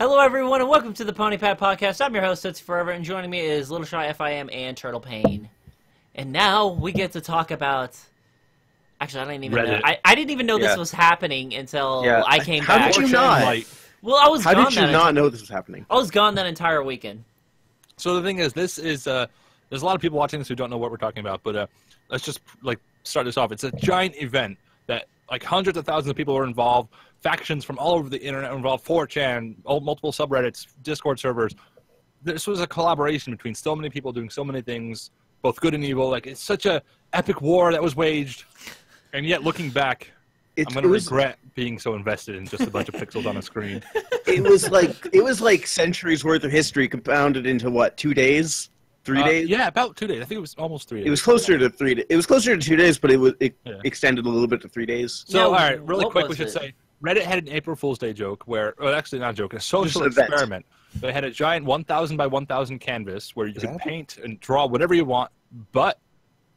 Hello, everyone, and welcome to the Pony Pad Podcast. I'm your host, Tootsie Forever, and joining me is LittleshyFIM and Turtle Pain. And now we get to talk about. Actually, I didn't even know. I didn't even know this was happening until I came back. How did you not? Well, I was gone. How did you not know this was happening? I was gone that entire weekend. So the thing is, this is there's a lot of people watching this who don't know what we're talking about, but let's just start this off. It's a giant event that hundreds of thousands of people are involved. Factions from all over the internet were involved. 4chan, multiple subreddits, Discord servers. This was a collaboration between so many people doing so many things, both good and evil. It's such a epic war that was waged, and yet looking back, I'm going to regret being so invested in just a bunch of pixels on a screen. It was like centuries worth of history compounded into what, 2 days? 3 days? Yeah, about 2 days. I think it was almost 3 days. It was closer to 3 days. It was closer to 2 days, but it extended a little bit to 3 days. So, all right, really quick, we should say Reddit had an April Fool's Day joke where, well, actually not a joke, a social experiment. They had a giant 1,000 by 1,000 canvas where you could paint and draw whatever you want, but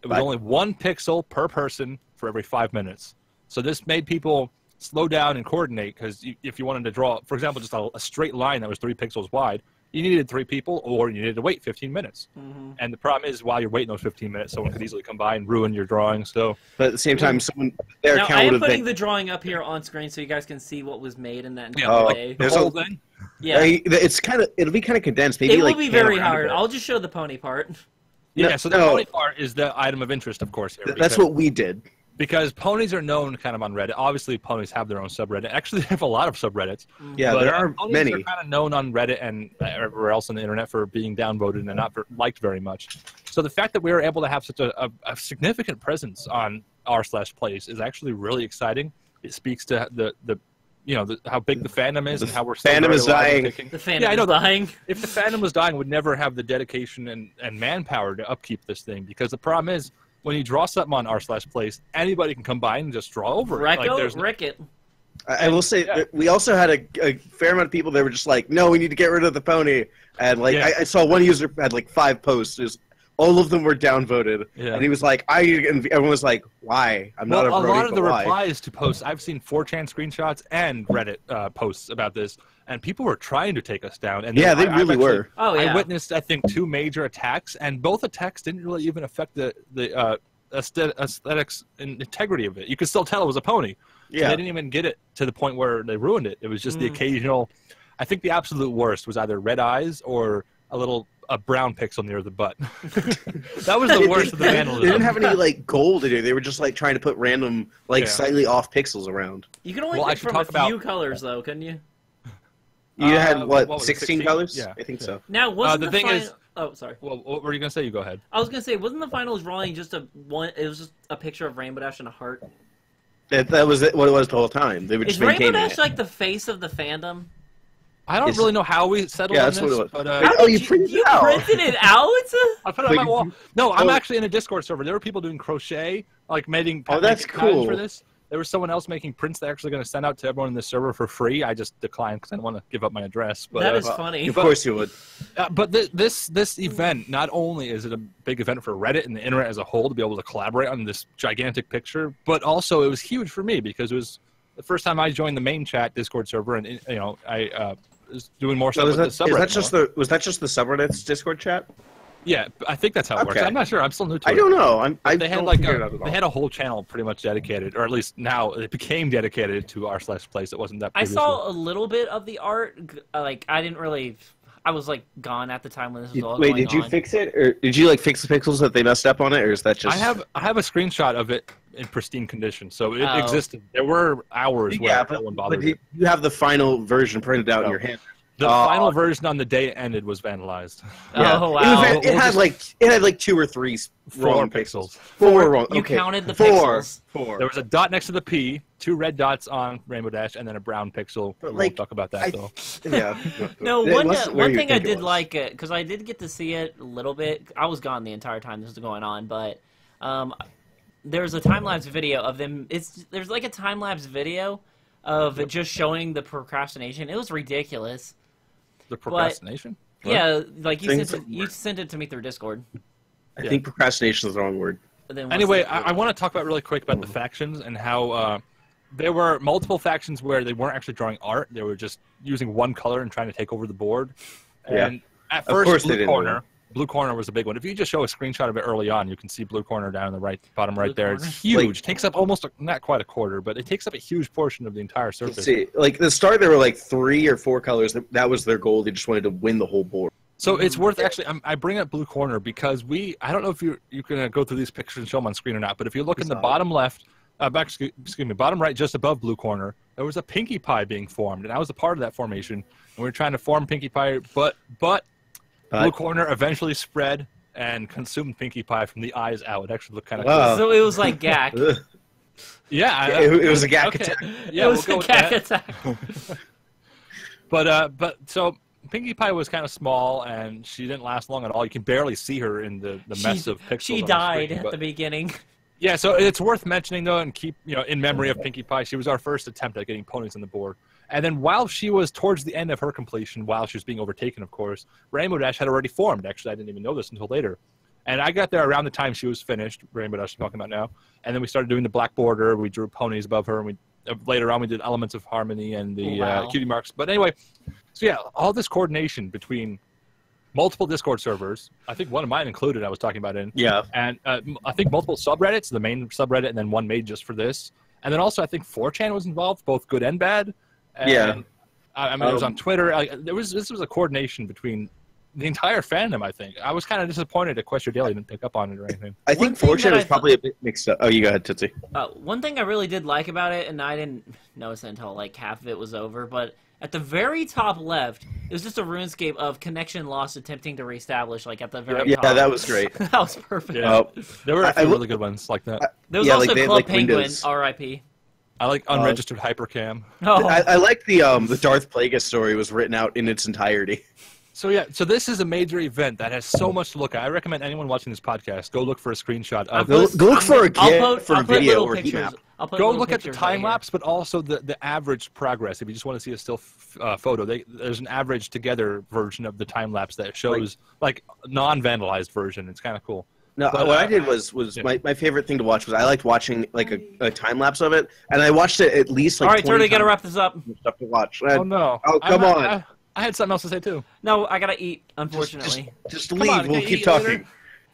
it was only 1 pixel per person for every 5 minutes. So this made people slow down and coordinate, because if you wanted to draw, for example, just a straight line that was 3 pixels wide, you needed 3 people, or you needed to wait 15 minutes. Mm-hmm. And the problem is, while you're waiting those 15 minutes, someone could easily come by and ruin your drawing. So, but at the same time, their account I am putting the drawing up here on screen so you guys can see what was made in that day. There's a whole thing. Yeah, it'll be kind of condensed. Maybe it will be very hard. I'll just show the pony part. Yeah, so the pony part is the item of interest, of course. Here, that's what we did. Because ponies are known kind of on Reddit. Obviously, ponies have their own subreddit. Actually, they have a lot of subreddits. Yeah, but there are many. Ponies are kind of known on Reddit and everywhere else on the internet for being downvoted and not liked very much. So the fact that we were able to have such a significant presence on r/plays is actually really exciting. It speaks to how big the fandom is and how we're still fandom is dying. The fandom is dying. If the fandom was dying, we'd never have the dedication and manpower to upkeep this thing. Because the problem is, when you draw something on r/plays, anybody can come by and just draw over it. Wreck it. I will say, we also had a fair amount of people that were just like, no, we need to get rid of the pony. And I saw one user had 5 posts. All of them were downvoted. Yeah. And he was like, everyone was like, why? I'm not a Brony, lot of the replies to posts, I've seen 4chan screenshots and Reddit posts about this, and people were trying to take us down. And yeah, they really were. I witnessed, I think, 2 major attacks, and both attacks didn't really even affect the aesthetics and integrity of it. You could still tell it was a pony. Yeah. So they didn't even get it to the point where they ruined it. It was just the occasional. I think the absolute worst was either red eyes or a brown pixel near the butt. That was the worst of the vandalism. They didn't have any gold in it. They were just trying to put random slightly off pixels around. You can only pick from a few colors though, couldn't you? You had what 16 colors? Yeah, I think so. Now wasn't the thing is. Oh, sorry. Well, what were you gonna say? You go ahead. I was gonna say, wasn't the final drawing just it was just a picture of Rainbow Dash and a heart? That was what it was the whole time. They were just Rainbow Dash the face of the fandom? I don't really know how we settled on this. What it was. But, you printed it out? Printed it out? I put it on my wall. No, I'm actually in a Discord server. There were people doing crochet, making that's cool. For this. There was someone else making prints they're actually going to send out to everyone in the server for free. I just declined because I didn't want to give up my address. But, that is funny. Of course you would. But this event, not only is it a big event for Reddit and the internet as a whole to be able to collaborate on this gigantic picture, but also it was huge for me because it was the first time I joined the main chat Discord server, and I was doing more stuff with the subreddit. Was that just the subreddit's Discord chat? Yeah, I think that's how it works. I'm not sure. I'm still new to it. I don't know. They had a whole channel pretty much dedicated, or at least now it became dedicated to r/plays. It wasn't that previously. I saw a little bit of the art. I didn't really. I was gone at the time when this was all going on. Wait, did you fix it, or did you fix the pixels that they messed up on it, or is that just? I have a screenshot of it in pristine condition, so it existed. There were hours where no one bothered. But you have the final version printed out in your hand. The final version on the day it ended was vandalized. Yeah. Oh wow! It had 2 or 3 wrong pixels. 4 wrong. You counted the pixels. 4. There was a dot next to the P, 2 red dots on Rainbow Dash, and then a brown pixel. We won't talk about that though. Yeah. No, one thing I did like it because I did get to see it a little bit. I was gone the entire time this was going on, but there's a time-lapse video of them. There's a time-lapse video of it just showing the procrastination. It was ridiculous. The procrastination? But, yeah, you sent it to me through Discord. I think procrastination is the wrong word. Anyway, I want to talk really quick about the factions and how there were multiple factions where they weren't actually drawing art. They were just using one color and trying to take over the board. And at first, Blue corner was a big one. If you just show a screenshot of it early on, you can see blue corner down in the bottom right there. It's huge. Takes up almost not quite a quarter, but it takes up a huge portion of the entire surface. See, like the start, there were like 3 or 4 colors. That was their goal. They just wanted to win the whole board. So it's worth actually. I bring up blue corner because I don't know if you're gonna go through these pictures and show them on screen or not. But if you look in the bottom left, excuse me, bottom right, just above blue corner, there was a Pinkie Pie being formed, and I was a part of that formation. And we were trying to form Pinkie Pie, but blue corner eventually spread and consumed Pinkie Pie from the eyes out. It actually looked kind of cool. So it was like Gak. Yeah, it was a Gak attack. Yeah, it was a Gak attack. But so Pinkie Pie was kind of small, and she didn't last long at all. You can barely see her in the mess of pixels. She died at the beginning. Yeah, so it's worth mentioning though, and keep in memory of Pinkie Pie. She was our first attempt at getting ponies on the board. And then while she was towards the end of her completion, while she was being overtaken, of course, Rainbow Dash had already formed. Actually, I didn't even know this until later. And I got there around the time she was finished, Rainbow Dash I'm talking about now. And then we started doing the black border. We drew ponies above her. And later on, we did Elements of Harmony and the cutie marks. But anyway, so yeah, all this coordination between multiple Discord servers. I think one of mine included I was talking about in. Yeah. And I think multiple subreddits, the main subreddit, and then one made just for this. And then also I think 4chan was involved, both good and bad. And, I mean, it was on Twitter. This was a coordination between the entire fandom, I think. I was kind of disappointed Equestria Daily didn't pick up on it or anything. I think 4chan was probably a bit mixed up. Oh, you go ahead, Tootsie. One thing I really did like about it, and I didn't notice it until like half of it was over, but at the very top left, it was just a RuneScape of connection lost attempting to reestablish, like at the very top. Yeah, that was great. That was perfect. Yeah. There were a few really good ones like that. There was also Club Penguin, R.I.P. I like unregistered hypercam. Oh. I like the Darth Plagueis story was written out in its entirety. So yeah, so this is a major event that has so much to look at. I recommend anyone watching this podcast go look for a screenshot of. Go look for a GIF for a video or heat map. Go look at the time lapse, but also the average progress. If you just want to see a still photo, there's an average together version of the time lapse that shows like non-vandalized version. It's kind of cool. No, but, what I did was my favorite thing to watch was I liked watching like a time lapse of it, and I watched it at least like. All right, Turtle, gotta wrap this up. Stuff to watch. Oh no! Oh come on! I had something else to say too. No, I gotta eat. Unfortunately, just leave. We'll keep talking.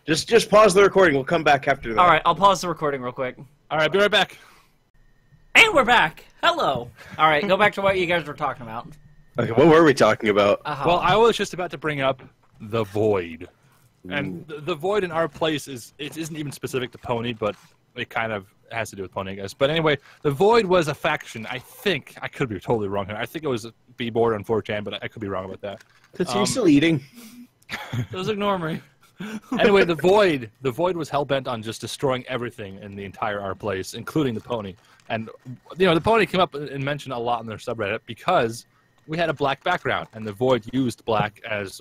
Just pause the recording. We'll come back after that. All right, I'll pause the recording real quick. All right, be right back. And we're back. Hello. All right, go back to what you guys were talking about. Okay, what were we talking about? Well, I was just about to bring up the Void. And the Void in our place it isn't even specific to Pony, but it kind of has to do with Pony, I guess. But anyway, the Void was a faction. I think I could be totally wrong here. I think it was a B-board on 4chan, but I could be wrong about that. Are you still eating? Just ignore me. Anyway, the Void was hell-bent on just destroying everything in the entire our place, including the Pony. And the Pony came up and mentioned a lot in their subreddit because we had a black background, and the Void used black as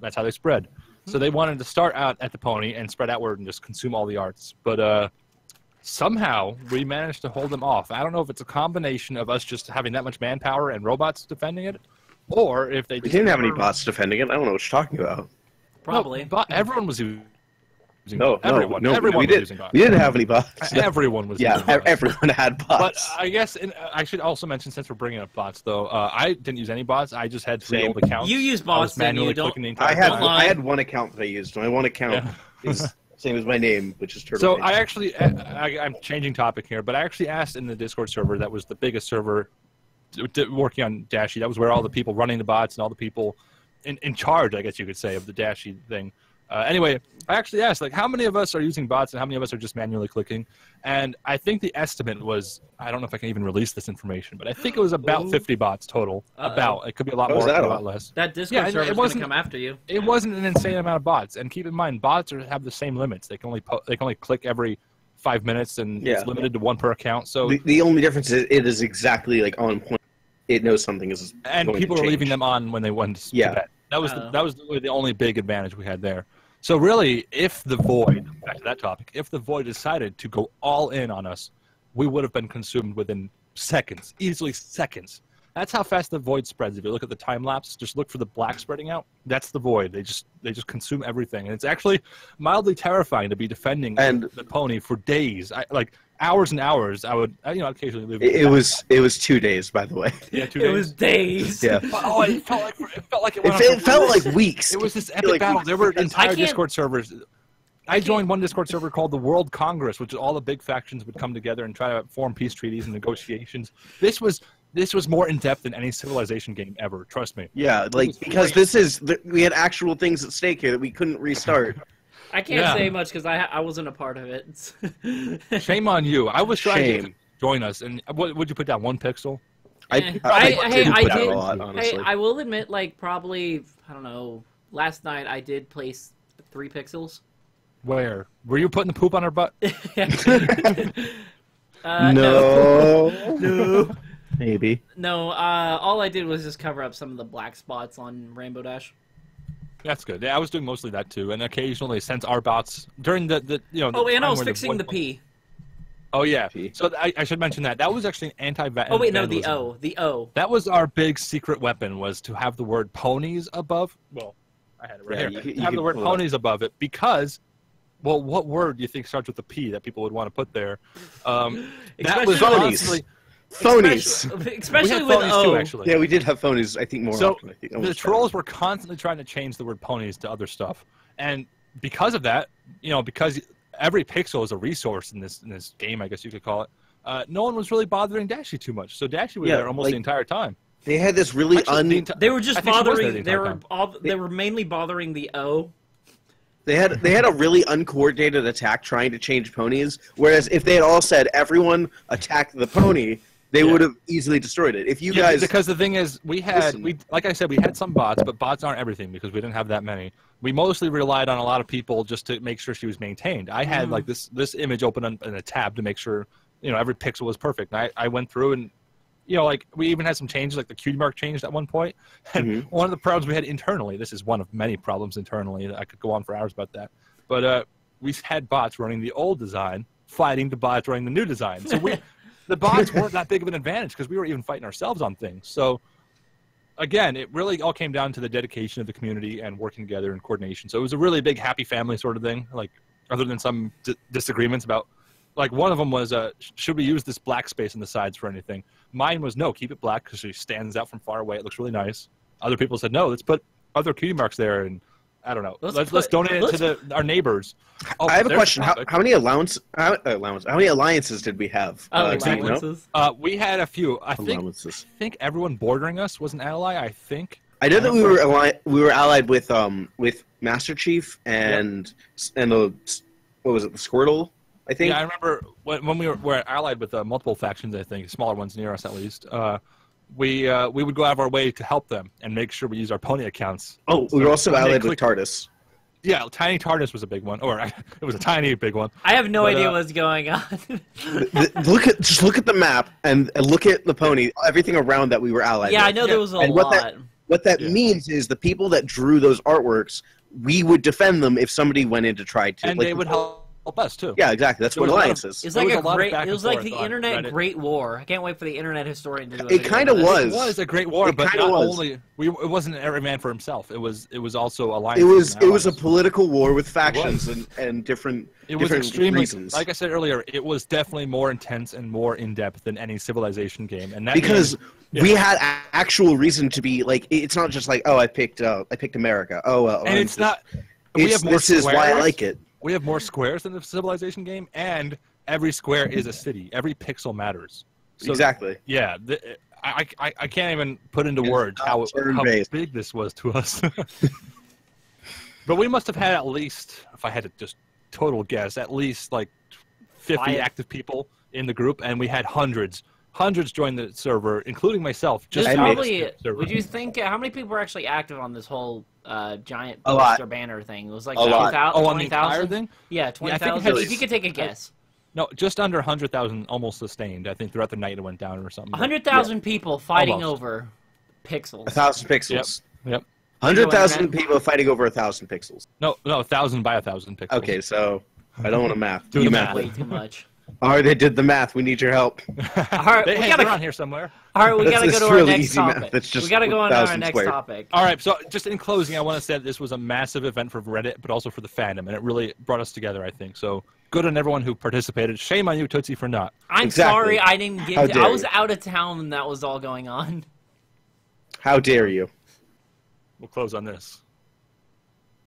that's how they spread. So they wanted to start out at the Pony and spread outward and just consume all the arts. But somehow we managed to hold them off. I don't know if it's a combination of us just having that much manpower and robots defending it, or if they didn't have any bots defending it. I don't know what you're talking about. Probably. No, everyone was using everyone was using bots. We didn't have any bots. Everyone was using bots. Everyone had bots. But I guess I should also mention, since we're bringing up bots, though, I didn't use any bots. I just had 3 old accounts. You use bots, manually clicking the entire time. I had one account that I used. My one account is same as my name, which is Turtle. So I actually, I'm changing topic here, but I actually asked in the Discord server that was the biggest server working on Dashy. That was where all the people running the bots and all the people in charge, I guess you could say, of the Dashy thing. Anyway, I actually asked, like, how many of us are using bots and how many of us are just manually clicking? And I think the estimate was, I don't know if I can even release this information, but I think it was about 50 bots total. About. It could be a lot more, a lot less. That Discord server is going to come after you. It wasn't an insane amount of bots. And keep in mind, bots have the same limits. They can only click every 5 minutes, and it's limited to 1 per account. So the only difference is it is exactly like on point. It knows something is and people are leaving them on when they went to bed. That was the only big advantage we had there. So really, if the Void, back to that topic, if the Void decided to go all in on us, we would have been consumed within seconds, easily seconds. That's how fast the Void spreads. If you look at the time lapse, just look for the black spreading out. That's the Void. They just consume everything, and it's actually mildly terrifying to be defending the Pony for days. hours and hours. I would, occasionally leave. It was 2 days, by the way. Yeah, 2 days. It was days. Yeah. Oh, it felt like it felt like weeks. It was this epic battle. There were entire Discord servers. I joined one Discord server called the World Congress, which is all the big factions would come together and try to form peace treaties and negotiations. This was more in depth than any Civilization game ever. Trust me. Yeah, because we had actual things at stake here that we couldn't restart. I can't say much because I wasn't a part of it. Shame on you. I was trying to get you to join us, and what would you put down? 1 pixel? I did a lot, honestly. I will admit, probably, I don't know, last night I did place 3 pixels. Where? Were you putting the poop on her butt? No. Maybe. No, all I did was just cover up some of the black spots on Rainbow Dash. That's good. Yeah, I was doing mostly that too, and occasionally since our bots during the Oh, and I was fixing the P. Oh yeah. So I should mention that was actually an anti-vandalism. Oh wait, no, the O. That was our big secret weapon, was to have the word ponies above. Well, I had it right here. You have the word ponies above it because. Well, what word do you think starts with a P that people would want to put there? That was phonies. Phonies. Especially with phonies O. too, actually. Yeah, we did have phonies, I think, more often. The trolls were constantly trying to change the word ponies to other stuff. And because of that, because every pixel is a resource in this game, I guess you could call it, no one was really bothering Dashy too much. So Dashy was there almost the entire time. They had this really They were just bothering. They were mainly bothering the O. They had a really uncoordinated attack trying to change ponies, whereas if they had all said everyone attack the pony, they would have easily destroyed it. If you guys, because the thing is, like I said, we had some bots, but bots aren't everything because we didn't have that many. We mostly relied on a lot of people just to make sure she was maintained. I had this image open in a tab to make sure every pixel was perfect. And I went through and we even had some changes, like the cutie mark changed at one point. And one of the problems we had internally, this is one of many problems internally, I could go on for hours about that, but we had bots running the old design fighting the bots running the new design. So the bots weren't that big of an advantage because we were even fighting ourselves on things. So again, it really all came down to the dedication of the community and working together and coordination. So it was a really big happy family sort of thing, other than some disagreements about, one of them was, should we use this black space in the sides for anything? Mine was, no, keep it black because she stands out from far away. It looks really nice. Other people said, no, let's put other cutie marks there. And I don't know. Let's donate it to our neighbors. Oh, I have a question. How many how many alliances did we have? Alliances? We had a few. I think everyone bordering us was an ally, I think. I know that we were allied with Master Chief and the, what was it, the Squirtle? I think. Yeah, I remember when we were allied with multiple factions. I think smaller ones near us, at least. We would go out of our way to help them and make sure we use our pony accounts. Oh, we were also allied with TARDIS. Yeah, Tiny TARDIS was a big one, or it was a tiny big one. I have no idea what's going on. Just look at the map and look at the pony. Everything around that we were allied. Yeah, with. I know there was a lot. What that means is the people that drew those artworks, we would defend them if somebody went in to try to. And they would help us too. Yeah, exactly. That's what alliance is. It's like it was like the internet Great War. I can't wait for the internet historian to do it. It kind of was. It was a great war, but not only it wasn't every man for himself. It was also alliance. It was a political war with factions and different. It was extremely reasons. Like I said earlier, it was definitely more intense and more in depth than any Civilization game, and that because we had actual reason to be like. It's not just like, oh, I picked America. Oh well, and it's not. We have more this is why I like it. We have more squares than the Civilization game, and every square is a city. Every pixel matters. So, exactly. Yeah, I can't even put into words how big this was to us. But we must have had at least, if I had to just total guess, at least 50 active people in the group, and we had hundreds joined the server, including myself. Would you think how many people were actually active on this whole giant poster banner thing? It was like 20,000 thing. Yeah, 20,000. If you could take a guess. No, just under 100,000, almost sustained. I think throughout the night it went down or something. 100,000 people fighting over pixels. 1,000 pixels. Yep. 100,000 people fighting over 1,000 pixels. No, 1,000 by 1,000 pixels. Okay, so I don't want to math. Do the math. Way too much. All right, they did the math. We need your help. All right, they're on here somewhere. All right, we gotta go to our next topic. We gotta go on to our next topic. All right, so just in closing, I want to say that this was a massive event for Reddit, but also for the fandom, and it really brought us together, I think. So good on everyone who participated. Shame on you, Tootsie, for not. I'm sorry I didn't get I was out of town when that was all going on. How dare you? We'll close on this.